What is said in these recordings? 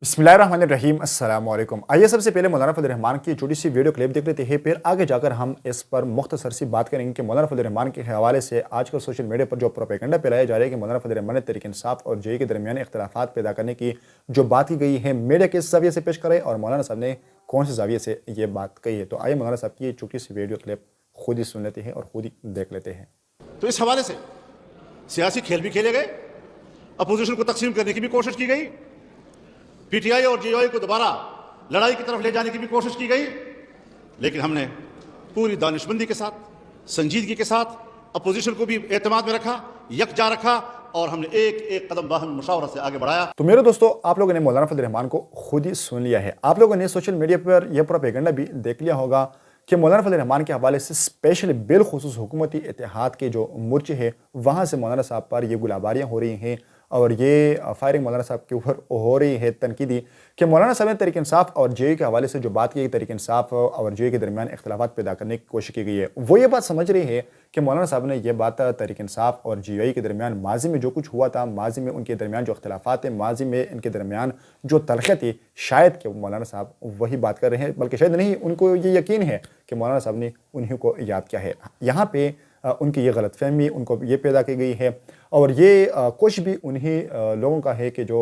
बिस्मिल्लाहिर्रहमानिर्रहीम अस्सलाम वालेकुम। आइए सबसे पहले मौलाना फजल रहमान की छोटी सी वीडियो क्लिप देख लेते हैं, फिर आगे जाकर हम इस पर मुख्तसर सी बात करेंगे कि मौलाना फजल रहमान के हवाले से आजकल सोशल मीडिया पर जो प्रोपेगेंडा फैलाया जा रहा है कि मौलाना फजल रहमान ने तहरीक इंसाफ और जेई के दरमियान इख्तिलाफात पैदा करने की जो बात की गई है, मीडिया किस जाविये से पेश करे और मौलाना साहब ने कौन से जाविये से ये बात कही है। तो आइए मौलाना साहब की छोटी सी वीडियो क्लिप खुद ही सुन लेते हैं और खुद ही देख लेते हैं। तो इस हवाले से सियासी खेल भी खेले गए, अपोजिशन को तकसीम करने की भी कोशिश की गई, पीटीआई और जीओआई को दोबारा लड़ाई की तरफ ले जाने की भी कोशिश की गई, लेकिन हमने पूरी दानिशमंदी के साथ, संजीदगी के साथ अपोजिशन को भी एतमाद में रखा, यकजा रखा और हमने एक एक कदम बाहम मुशावरत से आगे बढ़ाया। तो मेरे दोस्तों, आप लोगों ने मौलाना फजल रहमान को खुद ही सुन लिया है। आप लोगों ने सोशल मीडिया पर यह प्रोपेगेंडा भी देख लिया होगा कि मौलाना फजल रहमान के हवाले से स्पेशली बिलखुसूस हुकूमती इत्तेहाद के जो मोर्चे हैं वहाँ से मौलाना साहब पर ये गुलाबारियाँ हो रही हैं और ये फायरिंग मौलाना साहब के ऊपर हो रही है तनकीदी कि मौलाना साहब ने तहरीक इंसाफ और जेई के हवाले से जो बात की, तहरीक इंसाफ और जेई के दरमियान इख्तिलाफात पैदा करने की कोशिश की गई है, वो ये बात समझ रही है कि मौलाना साहब ने यह बात तहरीक इंसाफ और जेई के दरमियान माजी में जो कुछ हुआ था, माजी में उनके दरमियान जो इख्तिलाफात थे, माजी में इनके दरमियान जो तलख़ियाँ थी, शायद कि मौलाना साहब वही बात कर रहे हैं, बल्कि शायद नहीं, उनको ये यकीन है कि मौलाना साहब ने उन्हीं को याद किया है। यहाँ पे उनकी ये गलतफहमी उनको ये पैदा की गई है और ये कुछ भी उन्हीं लोगों का है कि जो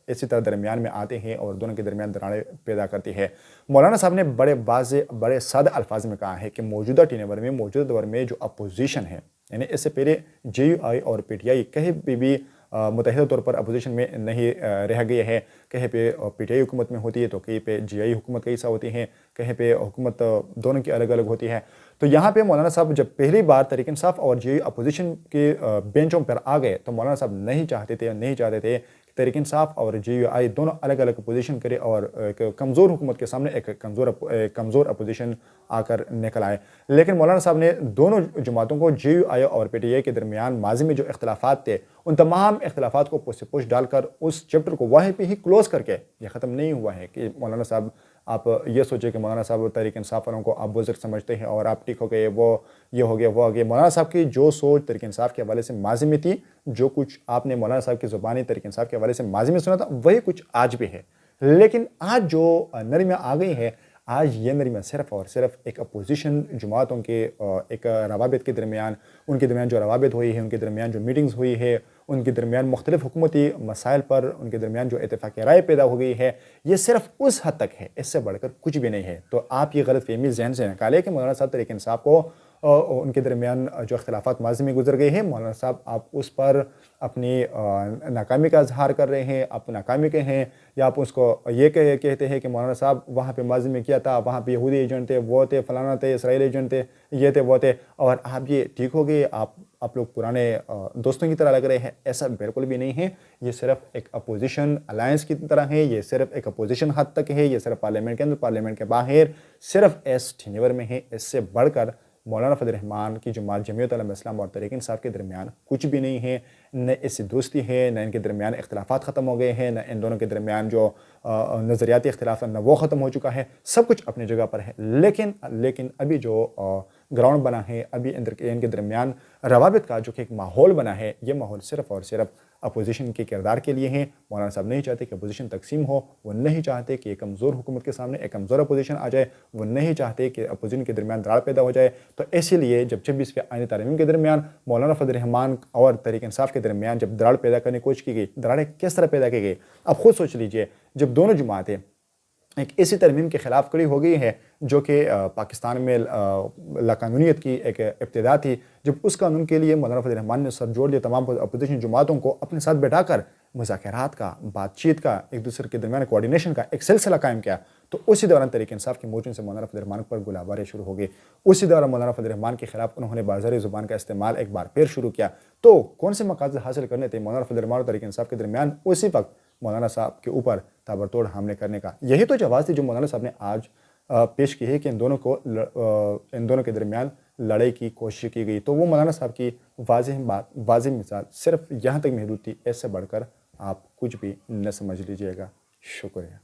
इसी तरह दरमियान में आते हैं और दोनों के दरमियान दरारें पैदा करती है। मौलाना साहब ने बड़े वाज़ेह, बड़े सादे अल्फाज में कहा है कि मौजूदा टीनेवर में, मौजूदा दौर में जो अपोजिशन है, यानी इससे पहले जेयूआई और पीटीआई कहीं भी मुतहदा तौर पर अपोजिशन में नहीं रह गए हैं। कहीं पे पीटीआई हुकूमत में होती है तो कहीं पे जीआई हुकूमत कई सा होती हैं, कहीं पे हुकूमत दोनों की अलग अलग होती है। तो यहाँ पे मौलाना साहब जब पहली बार तहरीक इंसाफ और जेई अपोजिशन के बेंचों पर आ गए तो मौलाना साहब नहीं चाहते थे कि तहरीक इंसाफ और जेयूआई दोनों अलग अलग पोजीशन करे और एक कमज़ोर हुकूमत के सामने एक कमज़ोर अपोजिशन आकर निकल आए। लेकिन मौलाना साहब ने दोनों जमातों को, जेयूआई और पीटीआई के दरमियान माजी में जो इख्तिलाफात थे, उन तमाम इख्तिलाफात को पुश से पुश डालकर उस चैप्टर को वहीं पे ही क्लोज़ करके ये ख़त्म नहीं हुआ है कि मौलाना साहब, आप ये सोचें कि मौलाना साहब तहरीक इंसाफ वालों को आप बुज़ुर्ग समझते हैं और आप ठीक हो गए, वो ये हो गया, वो हो गया। मौलाना साहब की जो सोच तहरीक इंसाफ के हवाले से माजी में थी, जो कुछ आपने मौलाना साहब की ज़ुबानी तहरीक इंसाफ के हवाले से माजी में सुना था, वही कुछ आज भी है। लेकिन आज जो नरमियाँ आ गई है, आज ये नरमियाँ सिर्फ़ और सिर्फ एक अपोजिशन जमातों के एक रवाबित के दरमियान, उनके दरमियान जो रवाबित हुई है, उनके दरमियान जो मीटिंग्स हुई है, उनके दरमियान मुख्तलिफ हुकूमती मसाइल पर उनके दरमियान जो इत्तेफाक़ राय पैदा हो गई है, ये सिर्फ उस हद तक है, इससे बढ़कर कुछ भी नहीं है। तो आप ये गलत फहमी ज़हन से निकालें कि मौलाना साहब तहरीक इंसाफ को उनके दरमियान जो इख्तिलाफात माज़ी में गुजर गए हैं, मौलाना साहब आप उस पर अपनी नाकामी का इजहार कर रहे हैं, आप नाकामी के हैं, या आप उसको ये कहते हैं कि मौलाना साहब वहाँ पे माज़ी में किया था, वहाँ पे यहूदी एजेंट थे, वो थे, फलाना थे, इसराइली एजेंट थे, ये थे, वो थे, और आप ये ठीक हो गए, आप लोग पुराने दोस्तों की तरह लग रहे हैं। ऐसा बिल्कुल भी नहीं है। ये सिर्फ एक अपोजिशन अलायंस की तरह है, ये सिर्फ एक अपोजिशन हद तक है, ये सिर्फ पार्लियामेंट के अंदर, पार्लियामेंट के बाहर सिर्फ इस टीनेवर में है। इससे बढ़कर मौलाना फजल रहमान की जमात जमीयत उलमा इस्लाम और तहरीक इंसाफ के दरमियान कुछ भी नहीं है। न इससे दोस्ती है, न इनके दरमियान इख्तिलाफात ख़त्म हो गए हैं, न इन दोनों के दरमियान जो नज़रियाती इख्तिलाफ है न वो ख़त्म हो चुका है। सब कुछ अपनी जगह पर है, लेकिन अभी जो ग्राउंड बना है, अभी इनके दरमियान रवाबित का जो कि एक माहौल बना है, ये माहौल सिर्फ़ और सिर्फ अपोजिशन के किरदार के लिए हैं। मौलाना साहब नहीं चाहते कि अपोजिशन तकसीम हो, वो नहीं चाहते कि एक कमज़ोर हुकूमत के सामने एक कमज़ोर अपोजिशन आ जाए, वो नहीं चाहते कि अपोजिशन के दरमियान दरार पैदा हो जाए। तो इसीलिए जब 26वें आईनी तरमीम के दरमियान मौलाना फजल रहमान और तहरीक इंसाफ के दरमियान जब दरार पैदा करने की कोशिश की गई, दरारें किस तरह पैदा की गई, अब खुद सोच लीजिए। जब दोनों जमातें एक ऐसी तरमीम के ख़िलाफ़ खड़ी हो गई है जो कि पाकिस्तान में लाकानूनियत की एक इब्तिदा थी, जब उस कानून के लिए मौलाना फजल रहमान ने सर जोड़ दिया, तमाम अपोजिशन जमातों को अपने साथ बैठाकर मुज़ाकरात का, बातचीत का, एक दूसरे के दरमियान कोऑर्डिनेशन का एक सिलसिला कायम किया, तो उसी दौरान तहरीक इंसाफ के मोर्चों से मौलाना फजल रहमान पर गुलाबारें शुरू हो गई। उसी दौरान मौलाना फजल रहमान के खिलाफ उन्होंने बाज़ारी ज़ुबान का इस्तेमाल एक बार फिर शुरू किया। तो कौन से मकासद हासिल करने थे मौलाना फजल रहमान और तहरीक इंसाफ के दरमियान? उसी वक्त मौलाना साहब के ऊपर ताबड़तोड़ हमले करने का। यही तो जवाब थी जो मौलाना साहब ने आज पेश की है कि इन दोनों के दरमियान लड़ाई की कोशिश की गई। तो वो मौलाना साहब की वाज़ेह मिसाल सिर्फ यहाँ तक महदूद थी, इससे बढ़कर आप कुछ भी न समझ लीजिएगा। शुक्रिया।